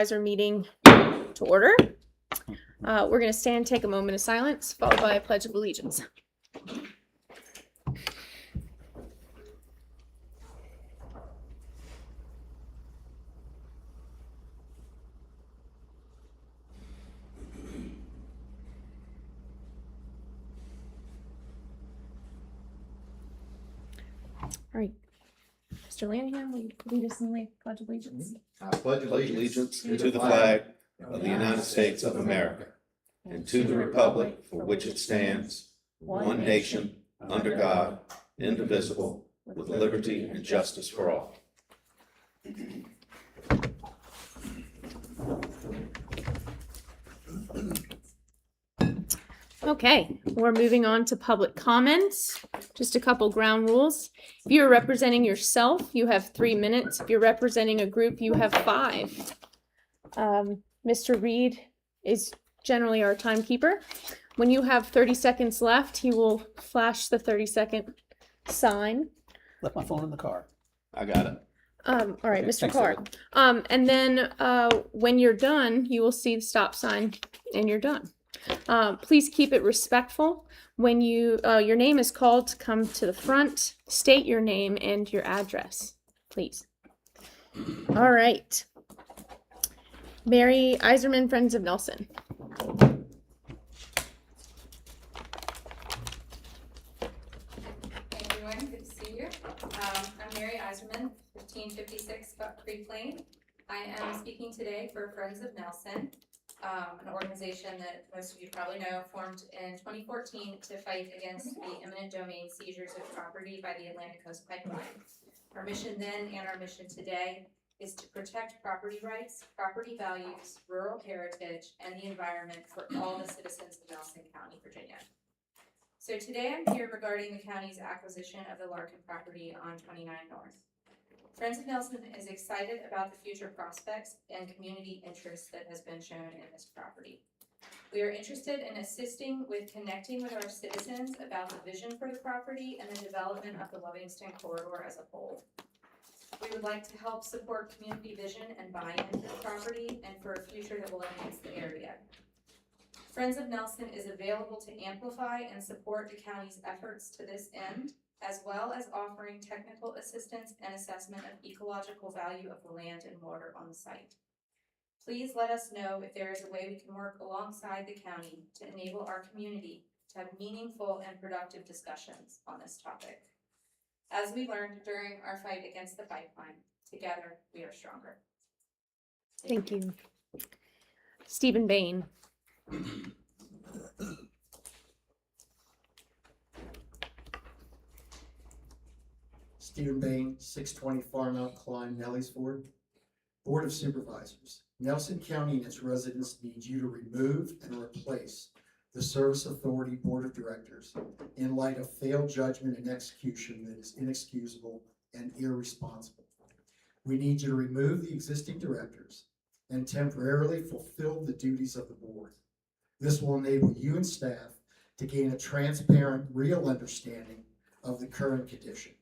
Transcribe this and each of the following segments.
Supervisor meeting to order. We're going to stand, take a moment of silence, followed by a pledge of allegiance. All right, Mr. Lanahan, will you lead us in the pledge of allegiance? I pledge allegiance to the flag of the United States of America and to the republic for which it stands, one nation, under God, indivisible, with liberty and justice for all. Okay, we're moving on to public comments. Just a couple ground rules. If you're representing yourself, you have 3 minutes. If you're representing a group, you have 5. Mr. Reed is generally our timekeeper. When you have 30 seconds left, he will flash the 30-second sign. Left my phone in the car. I got it. All right, Okay, Mr. thanks, Carr. And then when you're done, you will see the stop sign and you're done. Please keep it respectful. When your name is called, come to the front, state your name and your address, please. All right. Mary Iserman, Friends of Nelson. Hey everyone, good to see you. I'm Mary Iserman, 1556 Buck Creek Lane. I am speaking today for Friends of Nelson, an organization that most of you probably know formed in 2014 to fight against the eminent domain seizures of property by the Atlantic Coast Pipeline. Our mission then and our mission today is to protect property rights, property values, rural heritage, and the environment for all the citizens of Nelson County, Virginia. So today I'm here regarding the county's acquisition of the Larkin property on 29 North. Friends of Nelson is excited about the future prospects and community interest that has been shown in this property. We are interested in assisting with connecting with our citizens about the vision for the property and the development of the Livingston corridor as a whole. We would like to help support community vision and buy-in for the property and for a future that will enhance the area. Friends of Nelson is available to amplify and support the county's efforts to this end, as well as offering technical assistance and assessment of ecological value of the land and water on the site. Please let us know if there is a way we can work alongside the county to enable our community to have meaningful and productive discussions on this topic. As we learned during our fight against the pipeline, together we are stronger. Thank you. Stephen Bain. Stephen Bain, 620 Farmount Climb, Nelliesford. Board of Supervisors. Nelson County and its residents need you to remove and replace the Service Authority Board of Directors in light of failed judgment and execution that is inexcusable and irresponsible. We need you to remove the existing directors and temporarily fulfill the duties of the board. This will enable you and staff to gain a transparent, real understanding of the current condition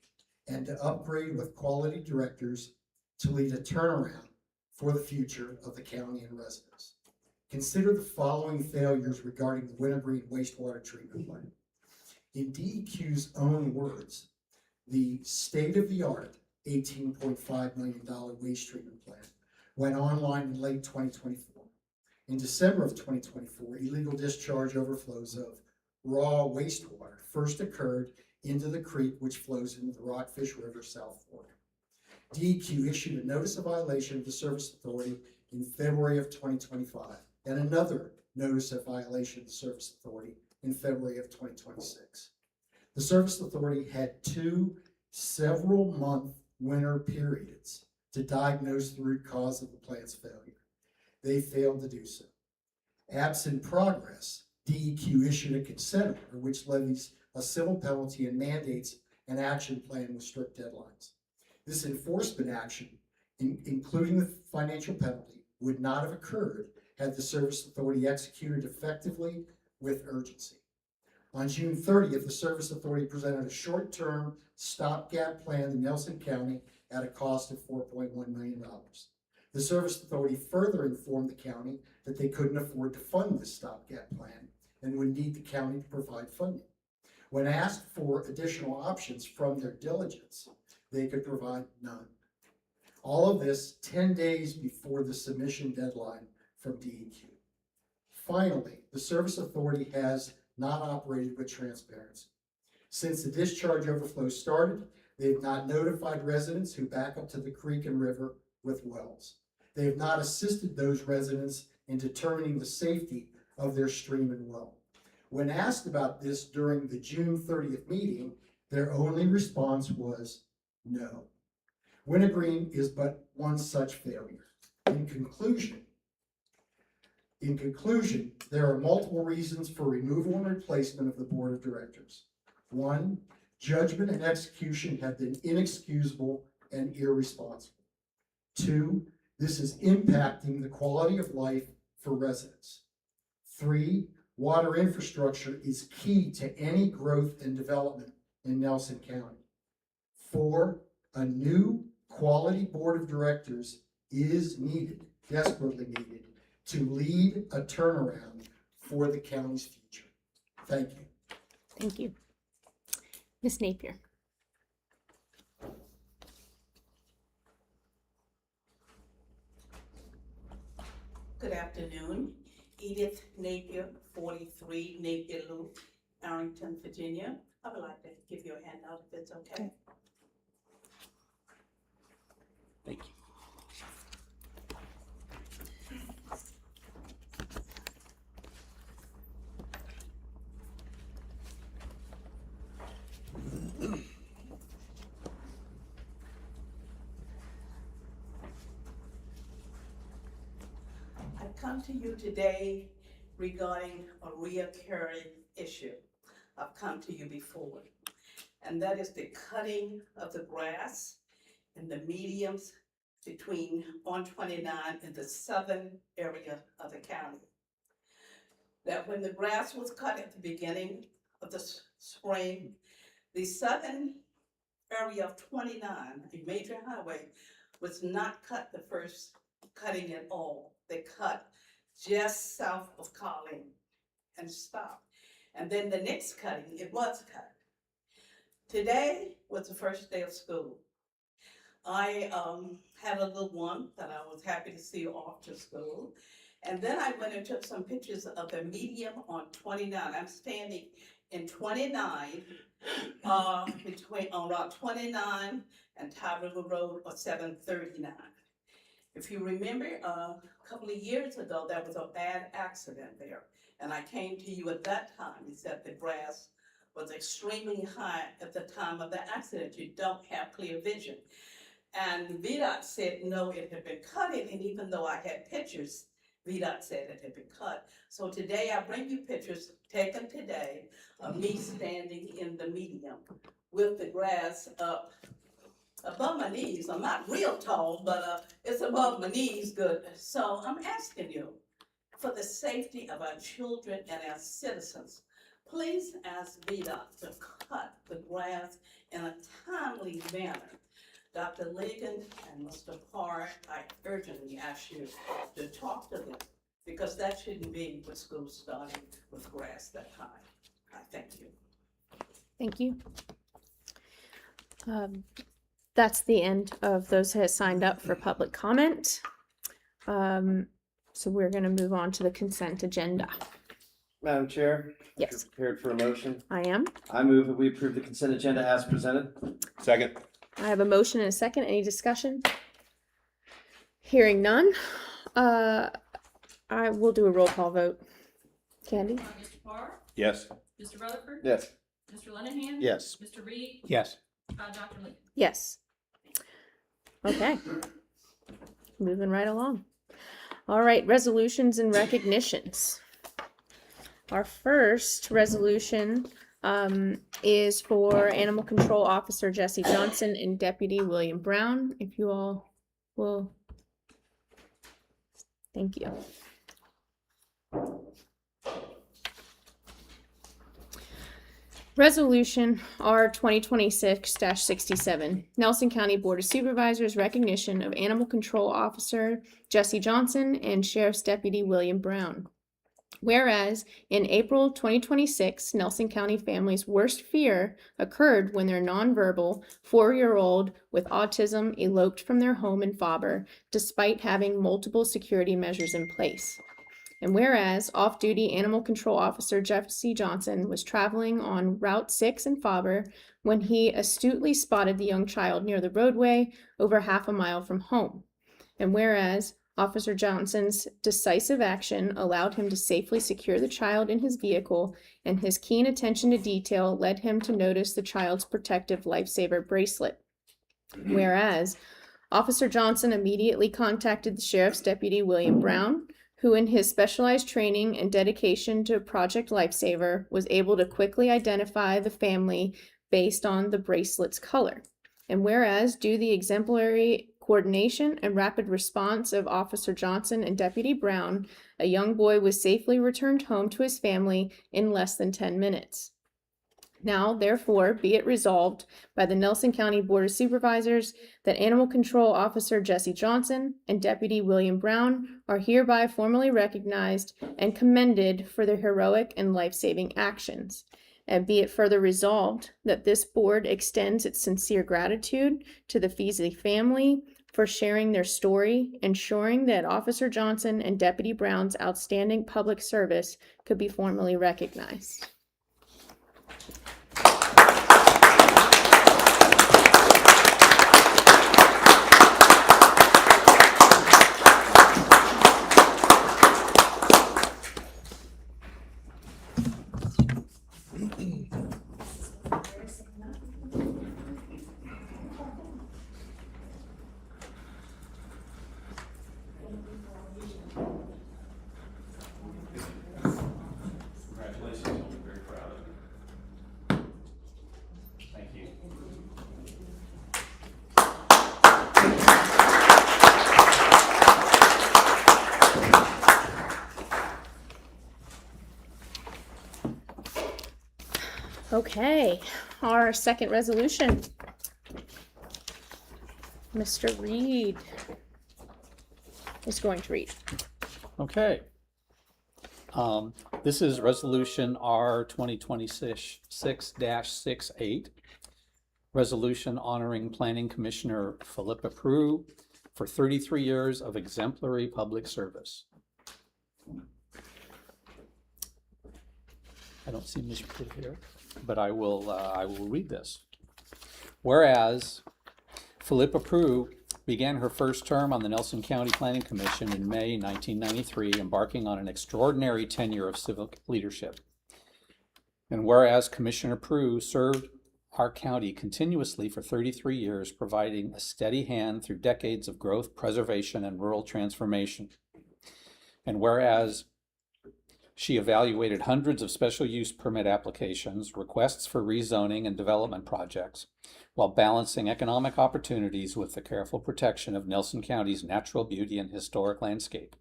and to upgrade with quality directors to lead a turnaround for the future of the county and residents. Consider the following failures regarding the Wintergreen wastewater treatment plant. In DEQ's own words, the state-of-the-art $18.5 million waste treatment plant went online in late 2024. In December of 2024, illegal discharge overflows of raw wastewater first occurred into the creek which flows into the Rockfish River South Fork. DEQ issued a notice of violation of the Service Authority in February of 2025 and another notice of violation of the Service Authority in February of 2026. The Service Authority had 2 several-month winter periods to diagnose the root cause of the plant's failure. They failed to do so. Absent progress, DEQ issued a consent order which levies a civil penalty and mandates an action plan with strict deadlines. This enforcement action, including the financial penalty, would not have occurred had the Service Authority executed effectively with urgency. On June 30th, the Service Authority presented a short-term stopgap plan to Nelson County at a cost of $4.1 million. The Service Authority further informed the county that they couldn't afford to fund this stopgap plan and would need the county to provide funding. When asked for additional options from their diligence, they could provide none. All of this 10 days before the submission deadline from DEQ. Finally, the Service Authority has not operated with transparency. Since the discharge overflow started, they have not notified residents who back up to the creek and river with wells. They have not assisted those residents in determining the safety of their stream and well. When asked about this during the June 30th meeting, their only response was no. Wintergreen is but one such failure. In conclusion, there are multiple reasons for removal and replacement of the board of directors. 1, judgment and execution have been inexcusable and irresponsible. 2, this is impacting the quality of life for residents. 3, water infrastructure is key to any growth and development in Nelson County. 4, a new quality board of directors is needed, desperately needed, to lead a turnaround for the county's future. Thank you. Thank you. Ms. Napier. Good afternoon. Edith Napier, 43 Napier Loop, Arlington, Virginia. I would like to give you a handout if it's okay. Thank you. I've come to you today regarding a recurring issue. I've come to you before, and that is the cutting of the grass in the mediums between 129 and the southern area of the county. That when the grass was cut at the beginning of the spring, the southern area of 29, a major highway, was not cut the first cutting at all. They cut just south of Colleen and stopped. And then the next cutting, it was cut. Today was the first day of school. I had a little one that I was happy to see off to school. And then I went and took some pictures of the medium on 29. I'm standing in 29, on Route 29 and Tower River Road or 739. If you remember, a couple of years ago, there was a bad accident there. And I came to you at that time and said the grass was extremely high at the time of the accident. You don't have clear vision. And VDOT said, no, it had been cutting. And even though I had pictures, VDOT said it had been cut. So today I bring you pictures taken today of me standing in the medium with the grass up above my knees. I'm not real tall, but it's above my knees good. So I'm asking you, for the safety of our children and our citizens, please ask VDOT to cut the grass in a timely manner. Dr. Ligon and Mr. Parr, I urgently ask you to talk to them, because that shouldn't be with school starting with grass that high. I thank you. Thank you. That's the end of those who have signed up for public comment. So we're going to move on to the consent agenda. Madam Chair? Yes. If you're prepared for a motion? I am. I move that we approve the consent agenda as presented. Second. I have a motion and a second. Any discussion? Hearing none. I will do a roll call vote. Candy? Mr. Parr? Yes. Mr. Rutherford? Yes. Mr. Lenahan? Yes. Mr. Reed? Yes. Dr. Lee? Yes. Okay. Moving right along. All right, resolutions and recognitions. Our first resolution is for Animal Control Officer Jesse Johnson and Deputy William Brown. If you all will. Thank you. Resolution R 2026-67, Nelson County Board of Supervisors recognition of Animal Control Officer Jesse Johnson and Sheriff's Deputy William Brown. Whereas in April 2026, Nelson County families' worst fear occurred when their nonverbal 4-year-old with autism eloped from their home in Faber, despite having multiple security measures in place. And whereas off-duty Animal Control Officer Jesse Johnson was traveling on Route 6 in Faber when he astutely spotted the young child near the roadway over half a mile from home. And whereas Officer Johnson's decisive action allowed him to safely secure the child in his vehicle, and his keen attention to detail led him to notice the child's protective lifesaver bracelet. Whereas Officer Johnson immediately contacted the Sheriff's Deputy William Brown, who in his specialized training and dedication to Project Lifesaver was able to quickly identify the family based on the bracelet's color. And whereas due to the exemplary coordination and rapid response of Officer Johnson and Deputy Brown, a young boy was safely returned home to his family in less than 10 minutes. Now, therefore, be it resolved by the Nelson County Board of Supervisors that Animal Control Officer Jesse Johnson and Deputy William Brown are hereby formally recognized and commended for their heroic and life-saving actions. And be it further resolved that this board extends its sincere gratitude to the Feasley family for sharing their story, ensuring that Officer Johnson and Deputy Brown's outstanding public service could be formally recognized. Congratulations, I'm very proud of you. Thank you. Okay, our second resolution. Mr. Reed is going to read. Okay. This is Resolution R 2026-68. Resolution honoring Planning Commissioner Philippa Prue for 33 years of exemplary public service. I don't see Ms. Prue here, but I will read this. Whereas Philippa Prue began her first term on the Nelson County Planning Commission in May 1993, embarking on an extraordinary tenure of civic leadership. And whereas Commissioner Prue served our county continuously for 33 years, providing a steady hand through decades of growth, preservation, and rural transformation. And whereas she evaluated hundreds of special use permit applications, requests for rezoning and development projects, while balancing economic opportunities with the careful protection of Nelson County's natural beauty and historic landscape.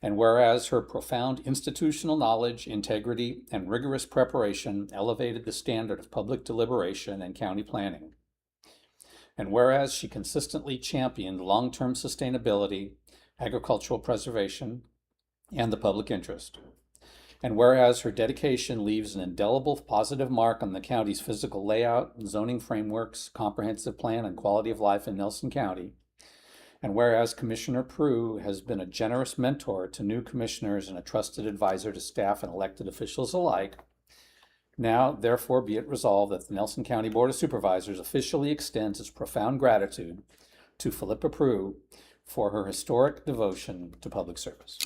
And whereas her profound institutional knowledge, integrity, and rigorous preparation elevated the standard of public deliberation and county planning. And whereas she consistently championed long-term sustainability, agricultural preservation, and the public interest. And whereas her dedication leaves an indelible positive mark on the county's physical layout, zoning frameworks, comprehensive plan, and quality of life in Nelson County. And whereas Commissioner Prue has been a generous mentor to new commissioners and a trusted advisor to staff and elected officials alike, now therefore be it resolved that the Nelson County Board of Supervisors officially extends its profound gratitude to Philippa Prue for her historic devotion to public service.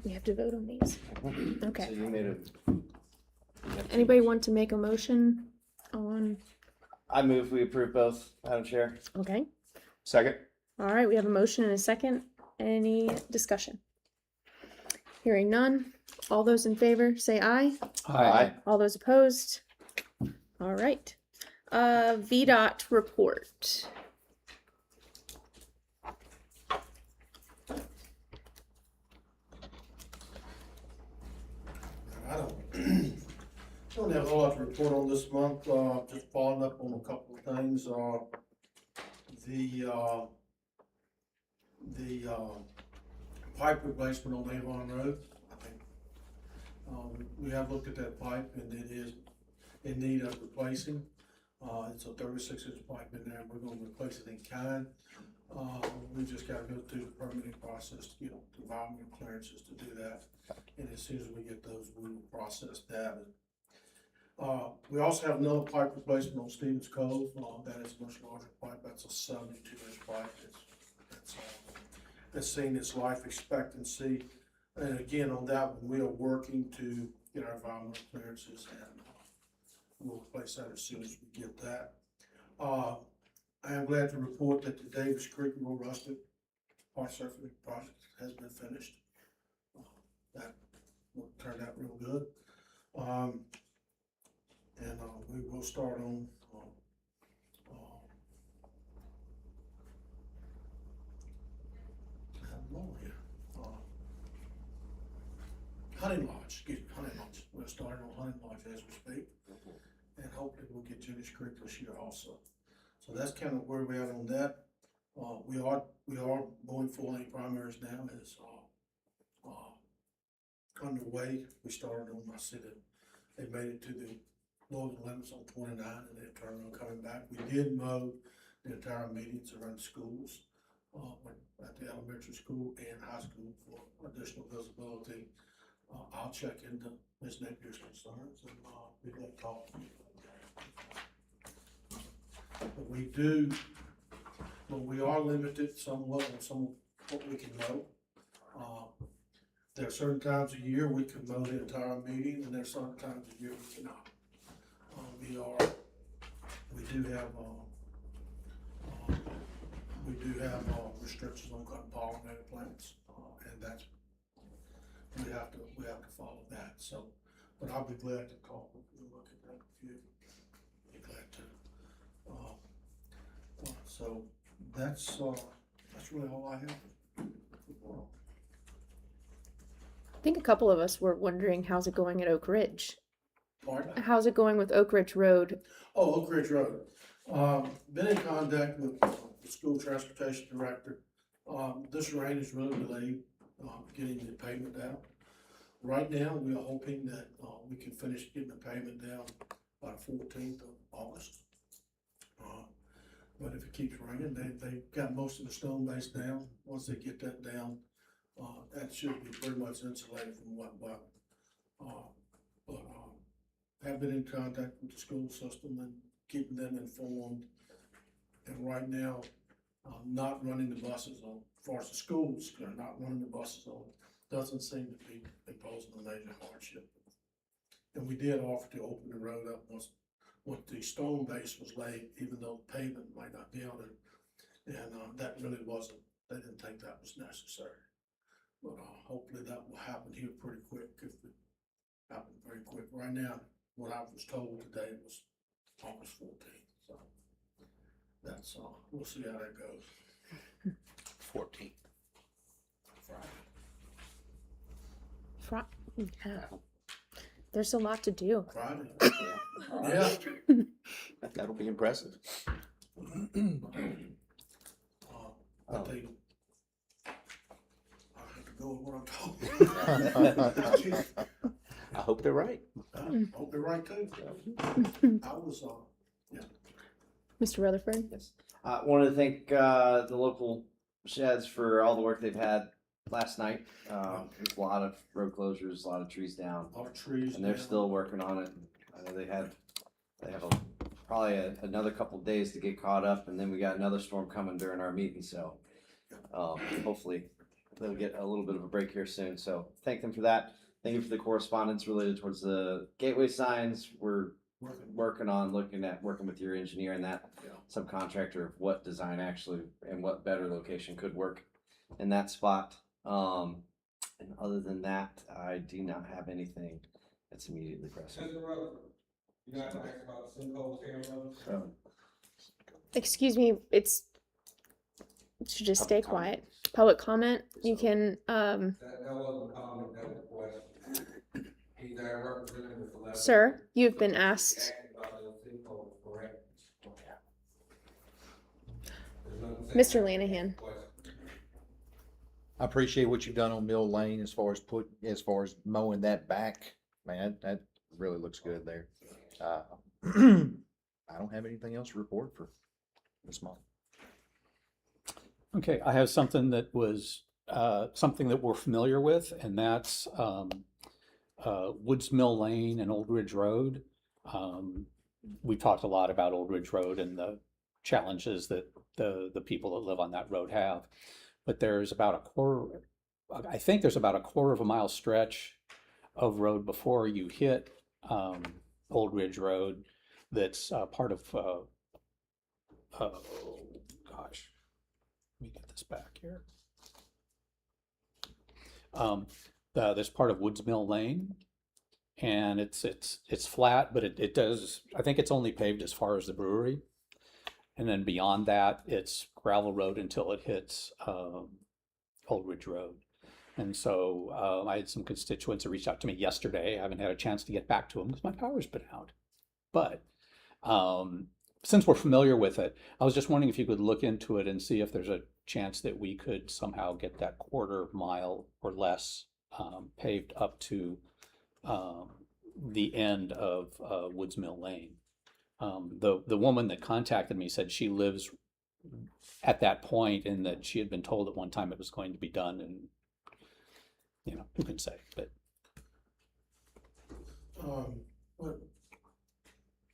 We have to vote on these. So Okay. you made a. Anybody want to make a motion on? I move we approve both, Madam Chair. Okay. Second? All right, we have a motion and a second. Any discussion? Hearing none. All those in favor say aye. Aye. All those opposed? All right. VDOT report. I don't have a whole lot to report on this month, just following up on a couple of things, the pipe replacement on Avon Road, I think. We have looked at that pipe and it is in need of replacing. It's a 36-inch pipe in there and we're gonna replace it in kind. We just gotta go through the permitting process to get the environmental clearances to do that. And as soon as we get those, we will process that. We also have another pipe replacement on Stevens Cove. That is a much larger pipe. That's a 72-inch pipe. That's seen its life expectancy. And again, on that one, we are working to get our environmental clearances and we'll replace that as soon as we get that. I am glad to report that the Davis Creek Road Rustic Part Surfacing project has been finished. That turned out real good. And we will start on Hunting Lodge, Hunting Lodge. We're starting on Hunting Lodge as we speak. And hopefully we'll get Jenny's Creek this year also. So that's kind of where we're at on that. We are going full lane primaries now. Is underway. We started on, I said that they made it to the northern limits on 29 and then turned around coming back. We did mow the entire medians around schools, at the elementary school and high school for additional visibility. I'll check into Ms. Napier's concerns and we'd like to talk. But we are limited somewhat on some of what we can mow. There are certain times a year we can mow the entire median, and there are certain times a year we cannot. We do have restrictions on cutting pollinator plants, and that's we have to follow that. So, but I'll be glad to call and look at that if you'd be glad to. So that's really all I have. I think a couple of us were wondering, how's it going at Oak Ridge? Pardon? How's it going with Oak Ridge Road? Oh, Oak Ridge Road. Been in contact with the school transportation director. This rain has really delayed getting the pavement down. Right now, we are hoping that we can finish getting the pavement down by the 14th of August. But if it keeps raining, they've got most of the stone base down. Once they get that down, that should be pretty much insulated from wet weather. But have been in contact with the school system and keeping them informed. And right now, not running the buses on, as far as the schools, they're not running the buses on, doesn't seem to be imposing a major hardship. And we did offer to open the road up once the stone base was laid, even though pavement might not be on it. And that really wasn't, they didn't think that was necessary. But hopefully that will happen here pretty quick, if it happens very quick. Right now, what I was told today was August 14th, so that's, we'll see how that goes. 14. Friday. Yeah. There's a lot to do. Friday. Yeah. Yeah. That'll be impressive. I think I have to go with what I'm told. I hope they're right. I hope they're right too. I was, Mr. Rutherford? Yes. Wanted to thank the local sheds for all the work they've had last night. There's a lot of road closures, a lot of trees down, all the trees. and they're down. still working on it. I know they have probably another couple days to get caught up, and then we got another storm coming during our meeting. So hopefully they'll get a little bit of a break here soon. So thank them for that. Thank you for the correspondence related towards the gateway signs. We're working with your engineer and that subcontractor of what design actually and what better location could work in that spot. And other than that, I do not have anything that's immediately pressing. Excuse me, it's should just stay quiet. Public comment. You can sir, you've been asked. Mr. Lanahan. I appreciate what you've done on Mill Lane as far as mowing that back. Man, that really looks good there. I don't have anything else to report for this month. Okay, I have something that was, something that we're familiar with, and that's, Woods Mill Lane and Old Ridge Road. We talked a lot about Old Ridge Road and the challenges that the people that live on that road have. But there's about I think there's about a quarter of a mile stretch of road before you hit Old Ridge Road that's part of, oh gosh, let me get this back here. There's part of Woods Mill Lane, and it's flat, but it does, I think it's only paved as far as the brewery. And then beyond that, it's gravel road until it hits Old Ridge Road. And so I had some constituents that reached out to me yesterday. I haven't had a chance to get back to them because my power's been out. But since we're familiar with it, I was just wondering if you could look into it and see if there's a chance that we could somehow get that quarter mile or less paved up to the end of Woods Mill Lane. The woman that contacted me said she lives at that point and that she had been told at one time it was going to be done, and you know, who can say, but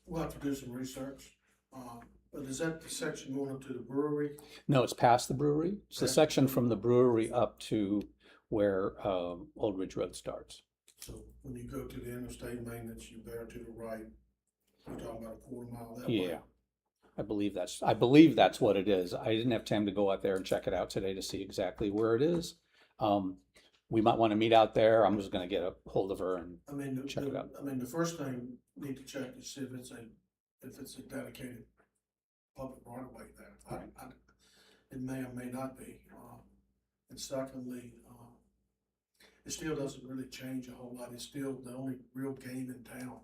We'll have to do some research, but is that the section going up to the brewery? no, it's past the brewery. It's the section from the brewery up to where Old Ridge Road starts. So when you go to the interstate maintenance, you bear to the right, you're talking about a quarter mile that way? Yeah, I believe that's what it is. I didn't have time to go out there and check it out today to see exactly where it is. We might want to meet out there. I'm just going to get a hold of her and I mean, check it out. the first thing you need to check is see if it's a dedicated public right of way there. It may or may not be. And secondly, it still doesn't really change a whole lot. It's still the only real game in town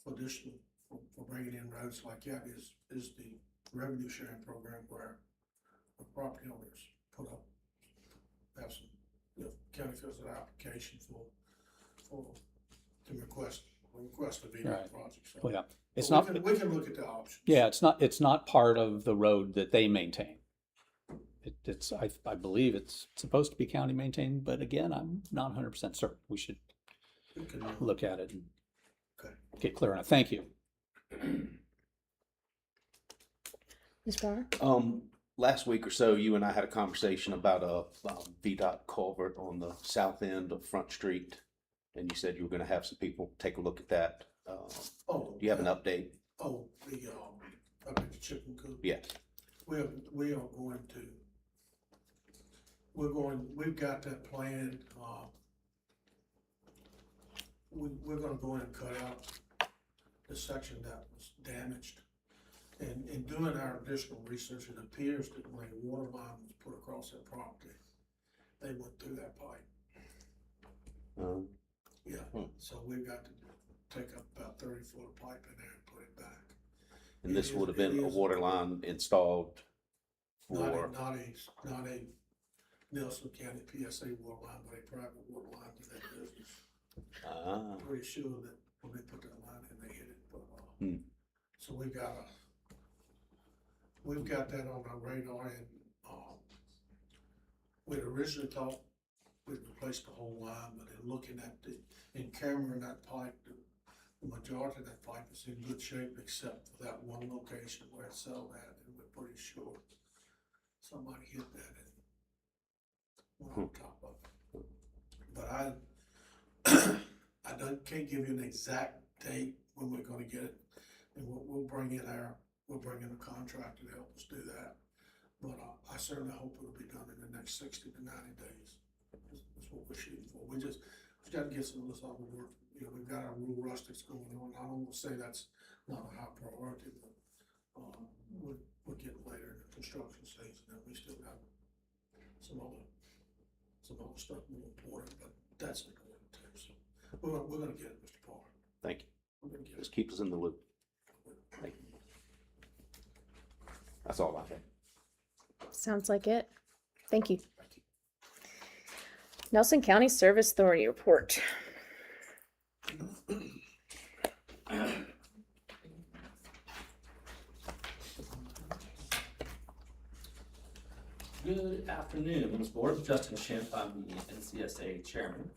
for additional, for bringing in roads like that is the revenue sharing program where the property owners put up, have some, county fills an application to request a VDOT Right. project. So Well, yeah, it's we not. can look at the options. Yeah, it's not part of the road that they maintain. I believe it's supposed to be county maintained, but again, I'm not 100% certain. We should We can, look at it and Okay. get clear on it. Thank you. Ms. Barr? Last week or so, you and I had a conversation about a VDOT culvert on the south end of Front Street, and you said you were gonna have some people take a look at that. Do you have an update? Oh, up at the chicken coop. Yeah. We are going to, we've got that planned, we're gonna go in and cut out the section that was damaged. And in doing our additional research, it appears that when a water line was put across that property, they went through that pipe. Yeah, so we've got to take up about 30 foot of pipe in there and put it back. And this would have been a water line installed for, Not a Nelson County PSA water line, but a private water line to that business. I'm pretty sure that when they put that line in, they hit it, but, so we've got that on our radar, and, we'd originally thought we'd replace the whole line, but in looking at in camera that pipe, the majority of that pipe is in good shape except for that one location where it fell at, and we're pretty sure somebody hit that and went on top of it. But can't give you an exact date when we're gonna get it, and we'll bring in a contractor to help us do that. But I certainly hope it'll be done in the next 60 to 90 days. That's what we're shooting for. We got to get some of this other work, you know, we've got our rural rustics going on. I don't wanna say that's not a high priority, but, we'll get later in the construction season, and we still have some other stuff more important, but that's important too, so. We're gonna get it, Mr. Parr. Thank you. We're gonna get it. Just keep us in the loop. Thank you. That's all I have. Sounds like it. Thank you. Nelson County Service Authority report. Good afternoon, Board. Justin Schimpf, I'm the NCSA chairman.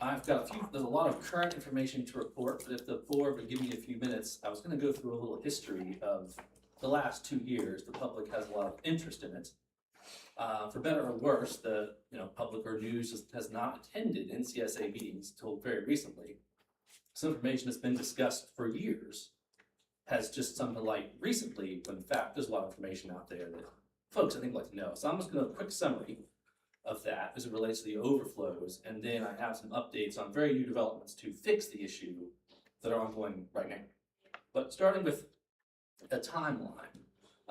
There's a lot of current information to report, but if the board would give me a few minutes, I was gonna go through a little history of the last 2 years. The public has a lot of interest in it. For better or worse, the public or news has not attended NCSA meetings until very recently. Some information that's been discussed for years has just come to light recently, when in fact there's a lot of information out there that folks I think like to know. So I'm just gonna do a quick summary of that as it relates to the overflows, and then I have some updates on very new developments to fix the issue that are ongoing right now. But starting with a timeline,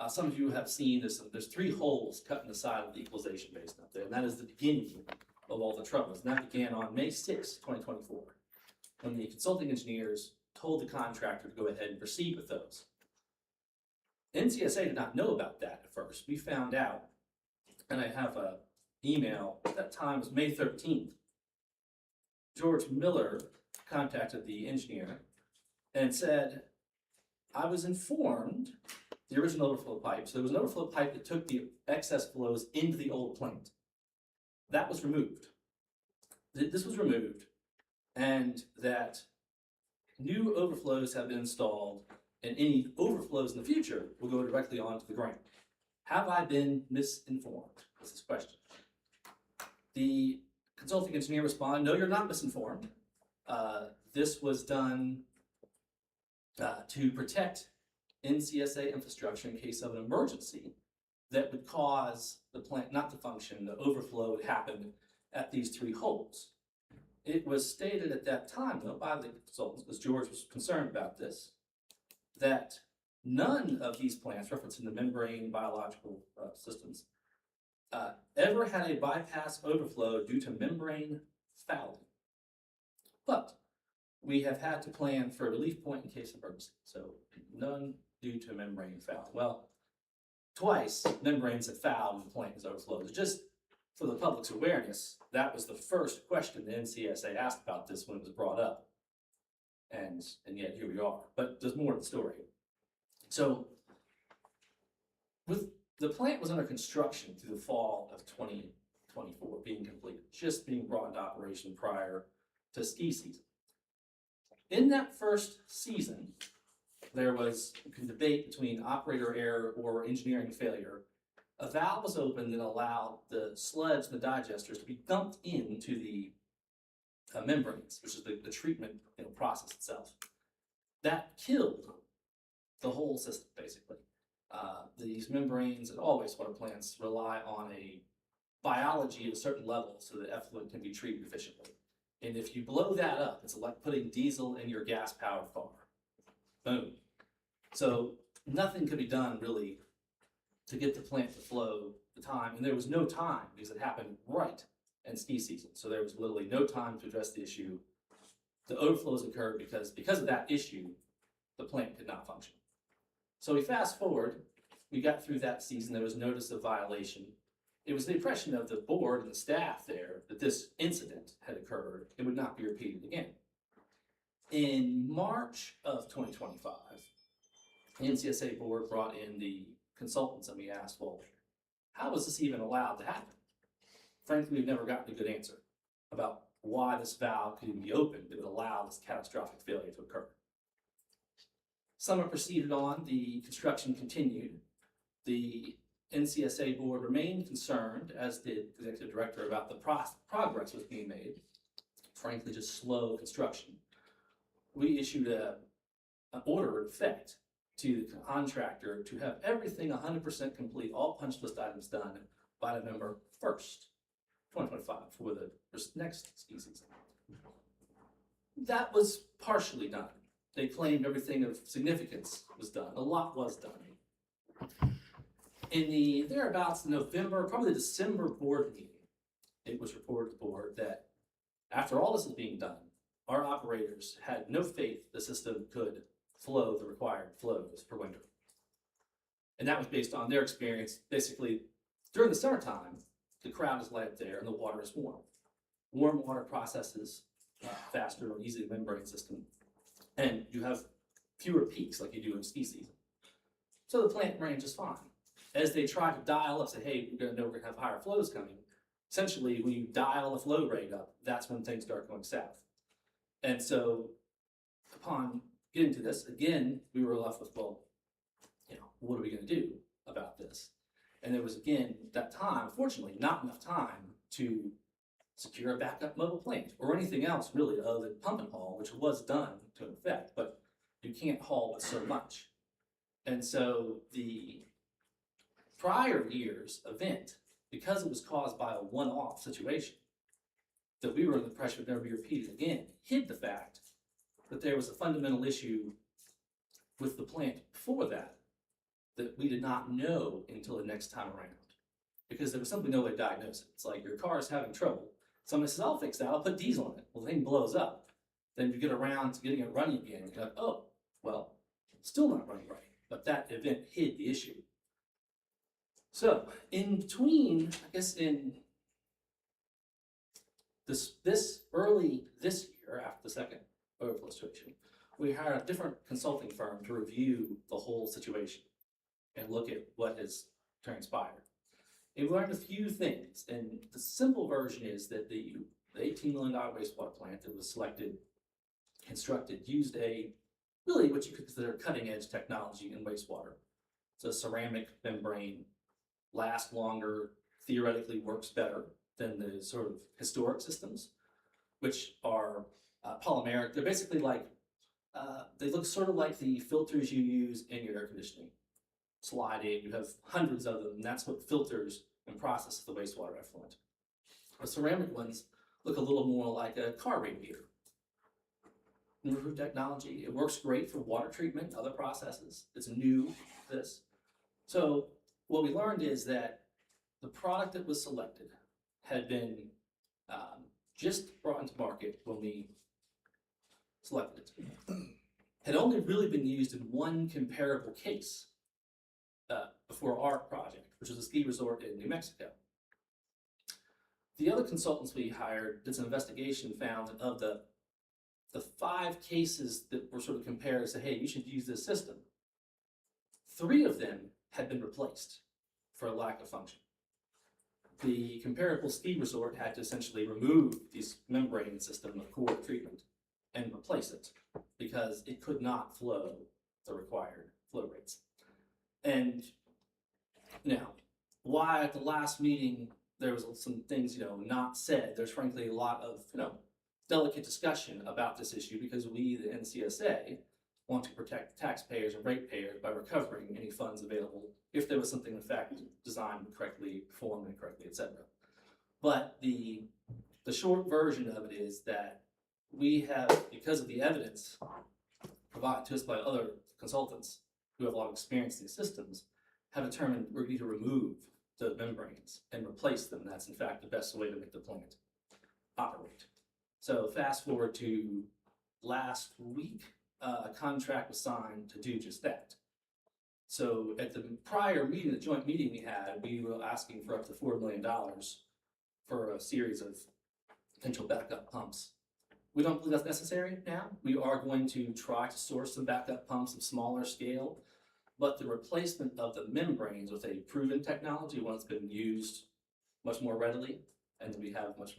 some of you have seen there's 3 holes cut in the side of the equalization basin up there, and that is the beginning of all the troubles. And that began on May 6, 2024, when the consulting engineers told the contractor to go ahead and proceed with those. NCSA did not know about that at first. We found out, and I have a email, at that time was May 13th. George Miller contacted the engineer and said, I was informed the original overflow pipe, so there was an overflow pipe that took the excess flows into the old plant. That was removed. This was removed, and that new overflows have been installed, and any overflows in the future will go directly onto the ground. Have I been misinformed? That's this question. The consulting engineer responded, no, you're not misinformed. This was done to protect NCSA infrastructure in case of an emergency that would cause the plant not to function. The overflow would happen at these 3 holes. It was stated at that time, though, by the consultants, because George was concerned about this, that none of these plants, referencing the membrane biological systems, ever had a bypass overflow due to membrane fouling. But we have had to plan for a relief point in case of emergency, so none due to membrane fouling. Well, twice membranes have fouled and the plant has overflowed. Just for the public's awareness, that was the first question the NCSA asked about this when it was brought up. And yet here we are. But there's more to the story. So the plant was under construction through the fall of 2024, being completed, just being brought into operation prior to ski season. In that first season, there was a debate between operator error or engineering failure. A valve was opened and allowed the sludge and the digesters to be dumped into the membranes, which is the treatment process itself. That killed the whole system, basically. These membranes and all wastewater plants rely on a biology at a certain level so that effluent can be treated efficiently. And if you blow that up, it's like putting diesel in your gas-powered car. Boom. So nothing could be done really to get the plant to flow the time, and there was no time because it happened right in ski season. So there was literally no time to address the issue. The overflows occurred because of that issue, the plant could not function. So we fast forward, we got through that season, there was notice of violation. It was the impression of the board and the staff there that this incident had occurred. It would not be repeated again. In March of 2025, the NCSA board brought in the consultants and we asked, well, how was this even allowed to happen? Frankly, we've never gotten a good answer about why this valve could even be opened that would allow this catastrophic failure to occur. Summer proceeded on, the construction continued. The NCSA board remained concerned, as did the executive director, about the progress was being made. Frankly, just slow construction. We issued an order of effect to the contractor to have everything 100% complete, all punch list items done by November 1st, 2025 for the next ski season. That was partially done. They claimed everything of significance was done. A lot was done. In the thereabouts November, probably the December board meeting, it was reported to the board that after all this is being done, our operators had no faith the system could flow the required flows for winter. And that was based on their experience. Basically, during the summertime, the crowd is light up there and the water is warm. Warm water processes faster or easily the membrane system, and you have fewer peaks like you do in ski season. So the plant ran just fine. As they tried to dial up, say, hey, we're gonna have higher flows coming, essentially when you dial the flow rate up, that's when things start going south. And so upon getting to this, again, we were left with, well, what are we gonna do about this? And there was, again, that time, fortunately, not enough time to secure a backup mobile plant or anything else really other than pump and haul, which was done to effect, but you can't haul with so much. And so the prior year's event, because it was caused by a one-off situation that we were under the pressure would never be repeated again, hid the fact that there was a fundamental issue with the plant before that we did not know until the next time around. Because there was something no way to diagnose it. It's like your car is having trouble. Somebody says, I'll fix that, I'll put diesel in it. Well, the thing blows up. Then you get around to getting it running again. You're like, oh, well, still not running right. But that event hid the issue. So, in between, I guess in early this year, after the second overflow situation, we hired a different consulting firm to review the whole situation and look at what has transpired. And we learned a few things, and the simple version is that the $18 million wastewater plant that was constructed, used really what you could consider cutting edge technology in wastewater. So ceramic membrane lasts longer, theoretically works better than the sort of historic systems, which are polymeric. They're basically like, they look sort of like the filters you use in your air conditioning. Slide in, you have hundreds of them, and that's what filters and processes the wastewater effluent. The ceramic ones look a little more like a car radiator. New technology, it works great for water treatment and other processes. It's new, this. So what we learned is that the product that was selected had been just brought into market when we selected it. Had only really been used in one comparable case before our project, which was a ski resort in New Mexico. The other consultants we hired did some investigation, found that of the 5 cases that were sort of compared, say, hey, you should use this system, 3 of them had been replaced for a lack of function. The comparable ski resort had to essentially remove this membrane system of core treatment and replace it because it could not flow the required flow rates. And now, why at the last meeting there was some things not said. There's frankly a lot of delicate discussion about this issue because we, the NCSA, want to protect taxpayers and ratepayers by recovering any funds available if there was something in fact designed correctly, performed incorrectly, etc. But the short version of it is that we have, because of the evidence provided to us by other consultants who have a lot of experience in these systems, have determined we're going to remove the membranes and replace them. That's in fact the best way to make the plant operate. So fast forward to last week, a contract was signed to do just that. So at the prior meeting, the joint meeting we had, we were asking for up to $4 million for a series of potential backup pumps. We don't believe that's necessary now. We are going to try to source some backup pumps of smaller scale, but the replacement of the membranes with a proven technology, one that's been used much more readily, and we have much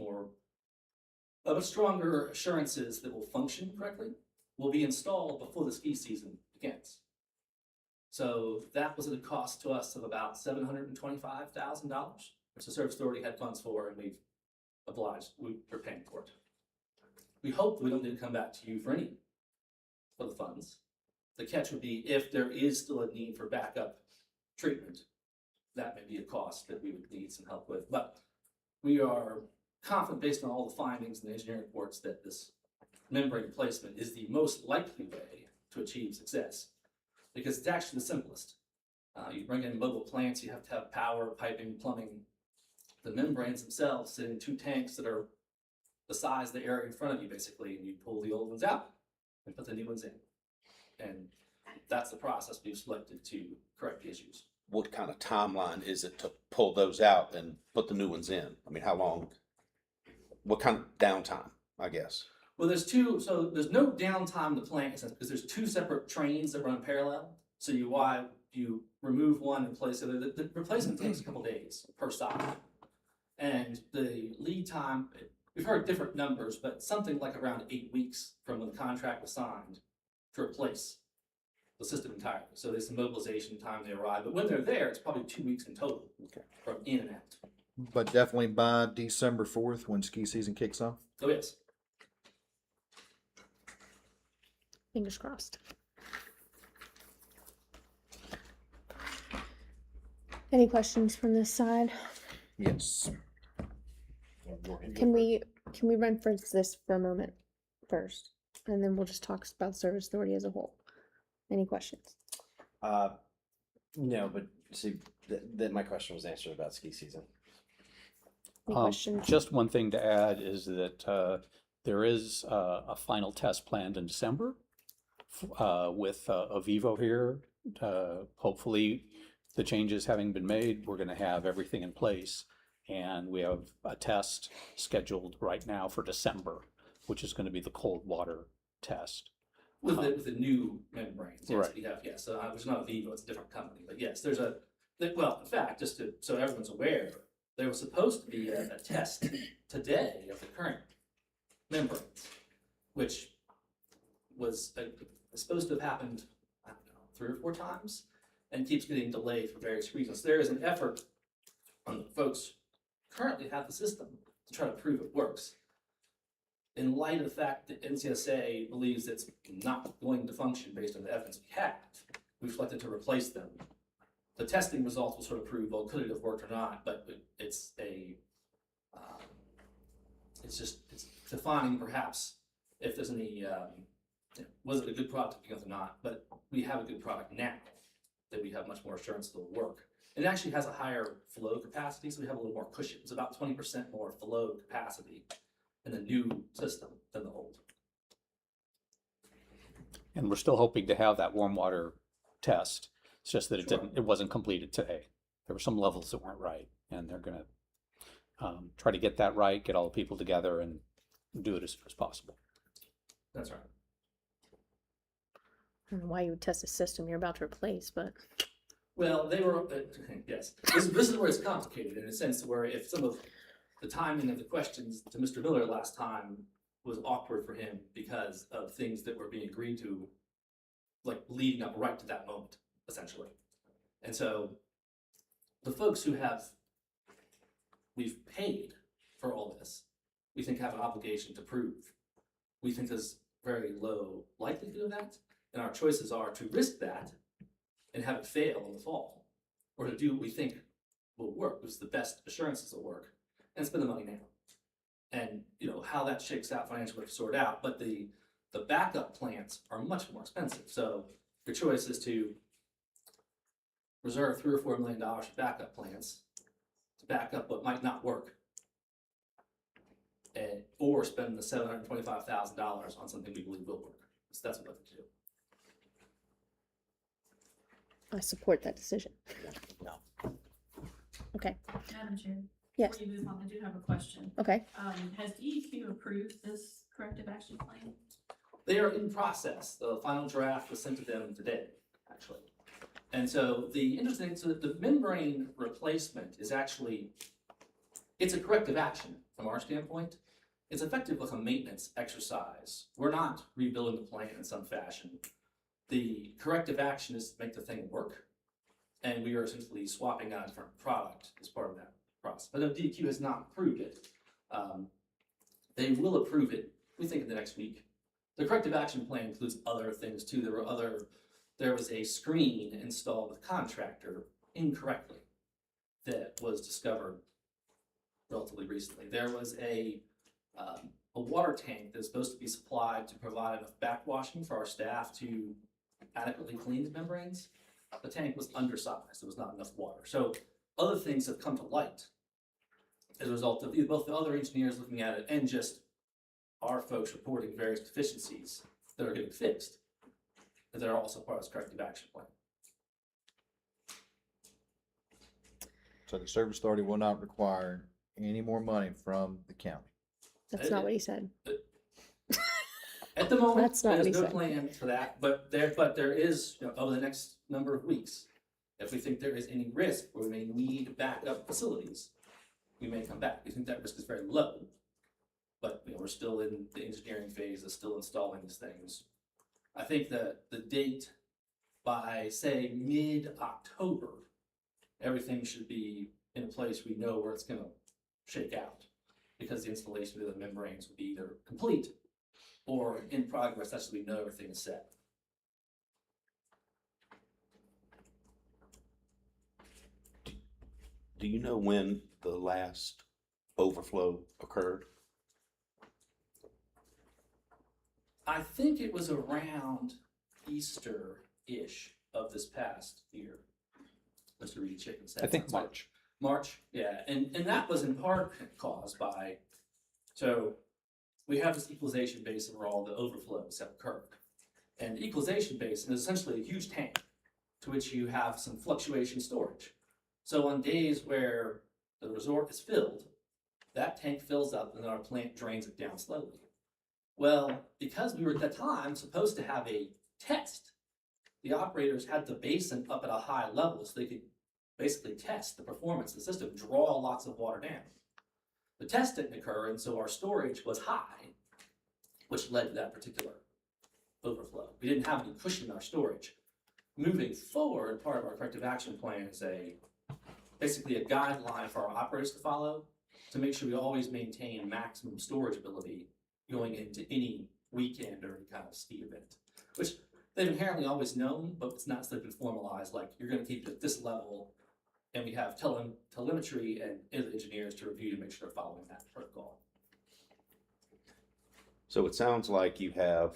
stronger assurances that will function correctly, will be installed before the ski season begins. So that was at a cost to us of about $725,000, which the Service Authority had funds for, and we're paying for it. We hope we don't need to come back to you for the funds. The catch would be if there is still a need for backup treatment, that may be a cost that we would need some help with. But we are confident based on all the findings and the engineering reports that this membrane replacement is the most likely way to achieve success, because it's actually the simplest. You bring in mobile plants, you have to have power, piping, plumbing. The membranes themselves sit in 2 tanks that are the size of the area in front of you, basically, and you pull the old ones out and put the new ones in. And that's the process we've selected to correct the issues. What kind of timeline is it to pull those out and put the new ones in? I mean, how long? What kind of downtime, I guess? Well, there's no downtime in the plant because there's 2 separate trains that run parallel. So you remove one and replace the other. The replacement takes a couple days per side. And the lead time, we've heard different numbers, but something like around 8 weeks from when the contract was signed to replace the system entirely. So there's some mobilization time they arrive, but when they're there, it's probably 2 weeks in total from in and out. But definitely by December 4th, when ski season kicks off. Oh, yes. Fingers crossed. Any questions from this side? Yes. Can we run for this for a moment first, and then we'll just talk about the service authority as a whole. Any questions? No, but see, my question was answered about ski season. Any questions? Just one thing to add is that there is a final test planned in December with Avivo here. Hopefully, the changes having been made, we're going to have everything in place. And we have a test scheduled right now for December, which is going to be the cold water test. With the new membranes, yes, Right. we have, yes. So it's not Vivo, it's a different company, but yes, there's well, in fact, just so everyone's aware, there was supposed to be a test today of the current membranes, which was supposed to have happened, I don't know, 3 or 4 times, and keeps getting delayed for various reasons. There is an effort on the folks who currently have the system to try to prove it works. In light of the fact that NCSA believes it's not going to function based on the evidence we have, we've selected to replace them. The testing results will sort of prove, well, could it have worked or not, but it's defining perhaps if there's any, was it a good product to begin with or not, but we have a good product now that we have much more assurance that it'll work. It actually has a higher flow capacity, so we have a little more cushion. It's about 20% more flow capacity in the new system than the old. And we're still hoping to have that warm water test. It's just that it wasn't completed today. There were some levels that weren't right, and they're going to try to get that right, get all the people together, and do it as soon as possible. That's right. I don't know why you would test a system you're about to replace, but Well, they were, yes. This is where it's complicated in a sense where if some of the timing of the questions to Mr. Miller last time was awkward for him because of things that were being agreed to, like leading up right to that moment, essentially. And so the folks who we've paid for all this, we think have an obligation to prove. We think there's very low likelihood of that, and our choices are to risk that and have it fail in the fall, or to do what we think will work, which is the best assurances will work, and spend the money now. And how that shakes out financially, we have to sort out, but the backup plants are much more expensive. So your choice is to reserve $3 or $4 million for backup plants to back up what might not work, or spend the $725,000 on something we believe will work. So that's what we have to do. I support that decision. Okay. Madam Chair. Yes. Before you move on, I do have a question. Okay. Has DEQ approved this corrective action plan? They are in process. The final draft was sent to them today, actually. And so the membrane replacement is actually, it's a corrective action from our standpoint. It's effective like a maintenance exercise. We're not rebuilding the plant in some fashion. The corrective action is to make the thing work. And we are essentially swapping out a different product as part of that process. But no, DEQ has not approved it. They will approve it, we think, in the next week. The corrective action plan includes other things too. There was a screen installed with contractor incorrectly that was discovered relatively recently. There was a a water tank that's supposed to be supplied to provide enough backwashing for our staff to adequately clean the membranes. The tank was undersized, there was not enough water. So other things have come to light as a result of both the other engineers looking at it and just our folks reporting various deficiencies that are getting fixed, that are also part of this corrective action plan. So the Service Authority will not require any more money from the county. That's not what he said. At the moment, That's not what there's he no said. plan for that, but there is, over the next number of weeks, if we think there is any risk where we may need backup facilities, we may come back. We think that risk is very low, but we're still in the engineering phase of still installing these things. I think that the date by, say, mid-October, everything should be in a place we know where it's gonna shake out, because the installation of the membranes will be either complete or in progress, that's so we know everything is set. Do you know when the last overflow occurred? I think it was around Easter-ish of this past year. Mr. Reed Chicken said. I think March. March, yeah, and that was in part caused by, so we have this equalization basin where all the overflows have occurred. And the equalization basin is essentially a huge tank to which you have some fluctuation storage. So on days where the resort is filled, that tank fills up and then our plant drains it down slowly. Well, because we were at that time supposed to have a test, the operators had the basin up at a high level so they could basically test the performance of the system, draw lots of water down. The test didn't occur, and so our storage was high, which led to that particular overflow. We didn't have any cushion in our storage. Moving forward, part of our corrective action plan is basically a guideline for our operators to follow to make sure we always maintain maximum storage ability going into any weekend or any kind of ski event, which they've inherently always known, but it's not been formalized, like you're gonna keep it at this level, and we have telemetry and engineers to review to make sure they're following that protocol. So it sounds like you have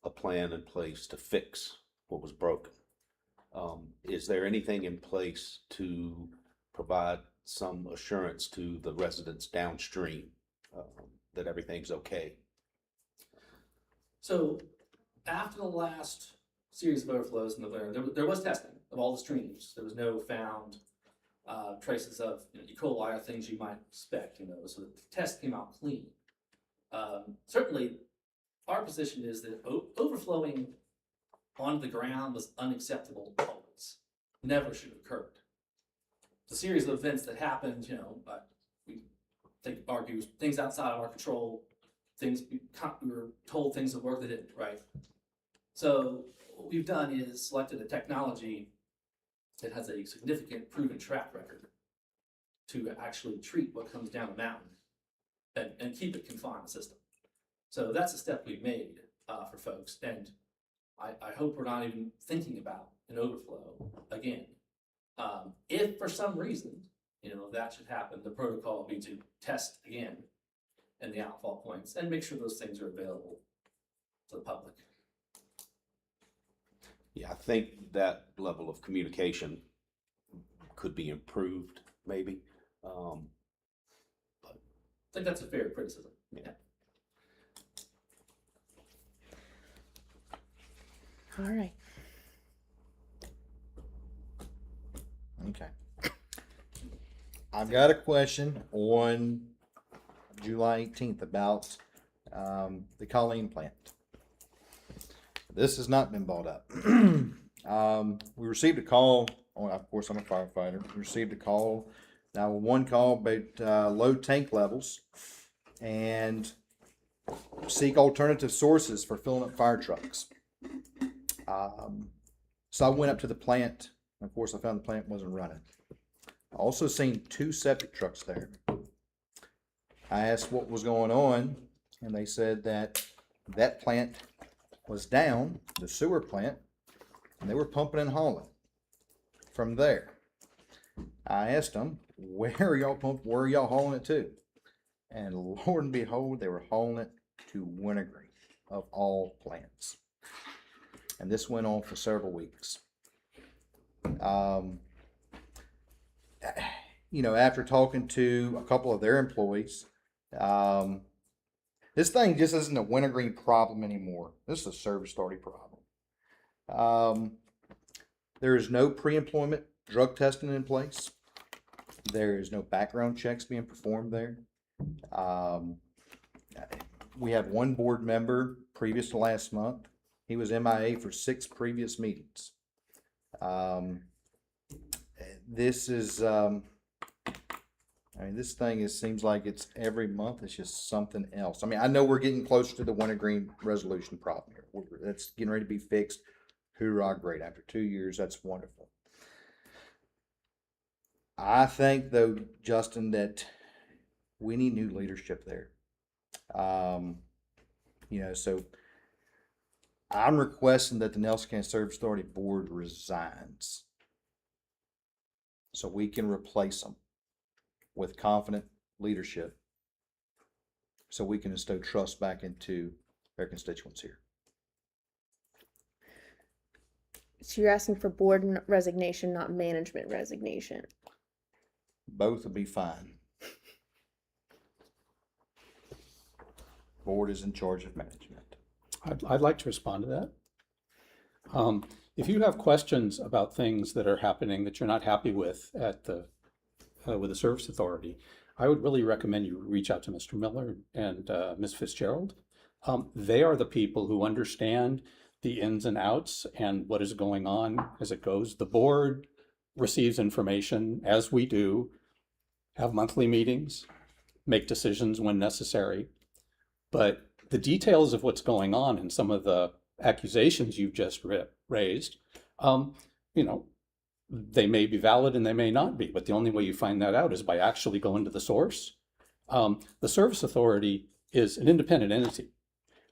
a plan in place to fix what was broken. Is there anything in place to provide some assurance to the residents downstream that everything's okay? So after the last series of overflows in the winter, there was testing of all the streams. There was no found traces of E. coli or things you might expect, so the test came out clean. Certainly, our position is that overflowing onto the ground was unacceptable always. Never should have occurred. It's a series of events that happened, but we argue things outside of our control, things we were told things that worked that didn't, right? So what we've done is selected a technology that has a significant proven track record to actually treat what comes down the mountain and keep it confined to the system. So that's a step we've made for folks, and I hope we're not even thinking about an overflow again. If for some reason, that should happen, the protocol would be to test again in the outfall points and make sure those things are available to the public. Yeah, I think that level of communication could be improved, maybe. I think that's a fair criticism. Yeah. All right. Okay. I've got a question on July 18th about the Colleen plant. This has not been brought up. We received a call, of course I'm a firefighter, we received a call, 911 call about low tank levels and seek alternative sources for filling up fire trucks. So I went up to the plant, and of course I found the plant wasn't running. I also seen 2 septic trucks there. I asked what was going on, and they said that plant was down, the sewer plant, and they were pumping and hauling from there. I asked them, where are y'all hauling it to? And Lord and behold, they were hauling it to wintergreen of all plants. And this went on for several weeks. You know, after talking to a couple of their employees, this thing just isn't a wintergreen problem anymore. This is a service authority problem. There is no pre-employment drug testing in place. There is no background checks being performed there. We have one board member previous to last month. He was MIA for 6 previous meetings. This is, I mean, this thing seems like it's every month, it's just something else. I mean, I know we're getting closer to the wintergreen resolution problem here. That's getting ready to be fixed. Hoorah, great. After 2 years, that's wonderful. I think, though, Justin, that we need new leadership there. You know, so I'm requesting that the Nelson County Service Authority Board resigns so we can replace them with confident leadership so we can instill trust back into their constituents here. So you're asking for board resignation, not management resignation. Both will be fine. Board is in charge of management. I'd like to respond to that. If you have questions about things that are happening that you're not happy with at the with the service authority, I would really recommend you reach out to Mr. Miller and Ms. Fitzgerald. They are the people who understand the ins and outs and what is going on as it goes. The board receives information, as we do, have monthly meetings, make decisions when necessary. But the details of what's going on and some of the accusations you've just raised, you know, they may be valid and they may not be, but the only way you find that out is by actually going to the source. The service authority is an independent entity.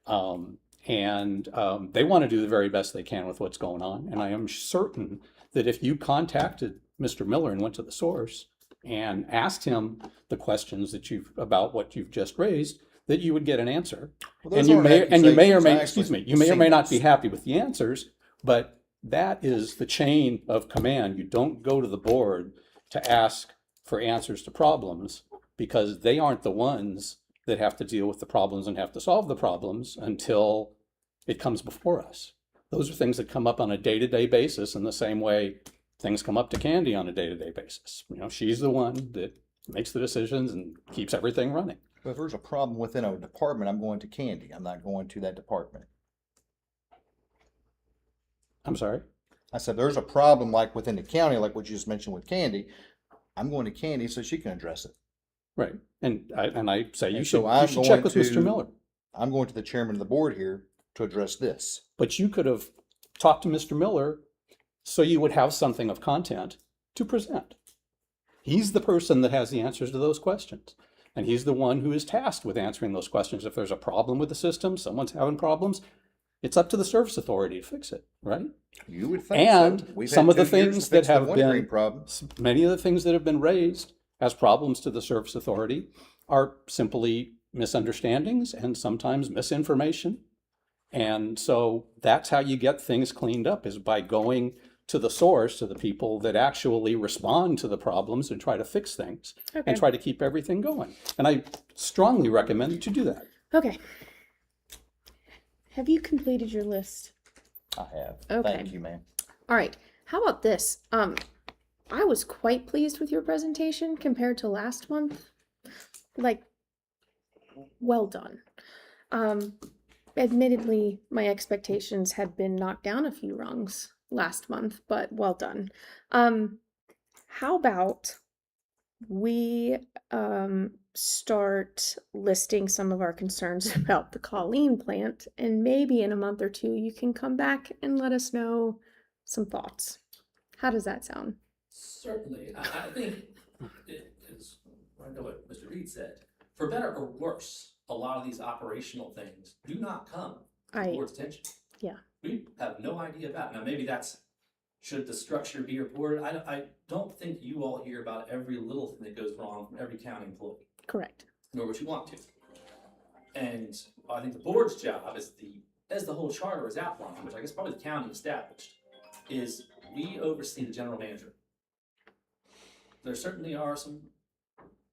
They want to do the very best they can with what's going on. And I am certain that if you contacted Mr. Miller and went to the source and asked him the questions that about what you've just raised, that you would get an answer. Well, And you may or may, excuse me, you may or may not be happy with the answers, but that is the chain of command. You don't go to the board to ask for answers to problems because they aren't the ones that have to deal with the problems and have to solve the problems until it comes before us. Those are things that come up on a day-to-day basis in the same way things come up to Candy on a day-to-day basis. You know, she's the one that makes the decisions and keeps everything running. But if there's a problem within a department, I'm going to Candy. I'm not going to that department. I'm sorry? I said, there's a problem like within the county, like what you just mentioned with Candy. I'm going to Candy so she can address it. Right. And I say you And should, so I'm you should check with going Mr. to- Miller. I'm going to the chairman of the board here to address this. But you could have talked to Mr. Miller so you would have something of content to present. He's the person that has the answers to those questions. And he's the one who is tasked with answering those questions. If there's a problem with the system, someone's having problems, it's up to the service authority to fix it, right? You would think And so. We've some had of the 2 years to things fix that the have wintergreen been, problem. many of the things that have been raised as problems to the service authority are simply misunderstandings and sometimes misinformation. And so that's how you get things cleaned up, is by going to the source, to the people that actually respond to the problems and try to fix things and try to keep everything going. And I strongly recommend that you do that. Okay. Have you completed your list? I have. Okay. Thank you, ma'am. All right. How about this? I was quite pleased with your presentation compared to last month. Like, well done. Admittedly, my expectations had been knocked down a few rungs last month, but well done. How about we start listing some of our concerns about the Colleen plant, and maybe in a month or two you can come back and let us know some thoughts. How does that sound? Certainly, I think it is, I know what Mr. Reed said, for better or worse, a lot of these operational things do not come to the board's attention. Yeah. We have no idea about it. Now, maybe that's, should the structure be reported? I don't think you all hear about every little thing that goes wrong from every county employee, Correct. nor would you want to. And I think the board's job is as the whole charter is outlined, which I guess probably the county established, is we oversee the general manager. There certainly are some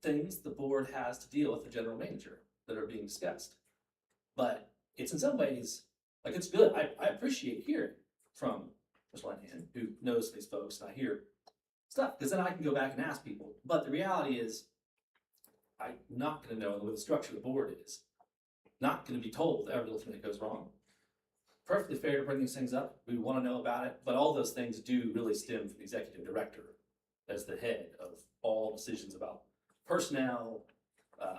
things the board has to deal with the general manager that are being discussed. But it's in some ways, like, it's good. I appreciate hearing from Mr. Lanahan, who knows these folks, and I hear stuff, because then I can go back and ask people. But the reality is, I'm not gonna know what the structure of the board is. Not gonna be told every little thing that goes wrong. Perfectly fair to bring these things up. We wanna know about it, but all those things do really stem from the executive director as the head of all decisions about personnel,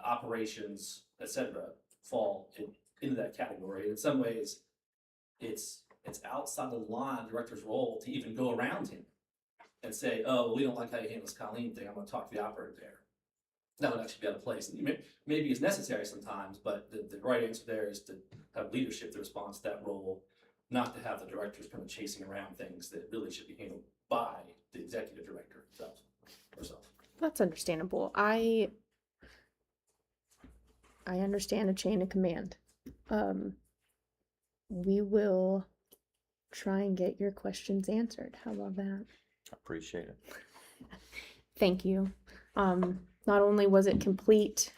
operations, etc., fall into that category. And in some ways, it's outside the line of the director's role to even go around him and say, oh, we don't like how you handle this Colleen thing, I'm gonna talk to the operator there. That would actually be out of place. And maybe it's necessary sometimes, but the right answer there is to have leadership that responds to that role, not to have the directors kind of chasing around things that really should be handled by the executive director himself or herself. That's understandable. I understand a chain of command. We will try and get your questions answered. How about that? Appreciate it. Thank you. Not only was it complete,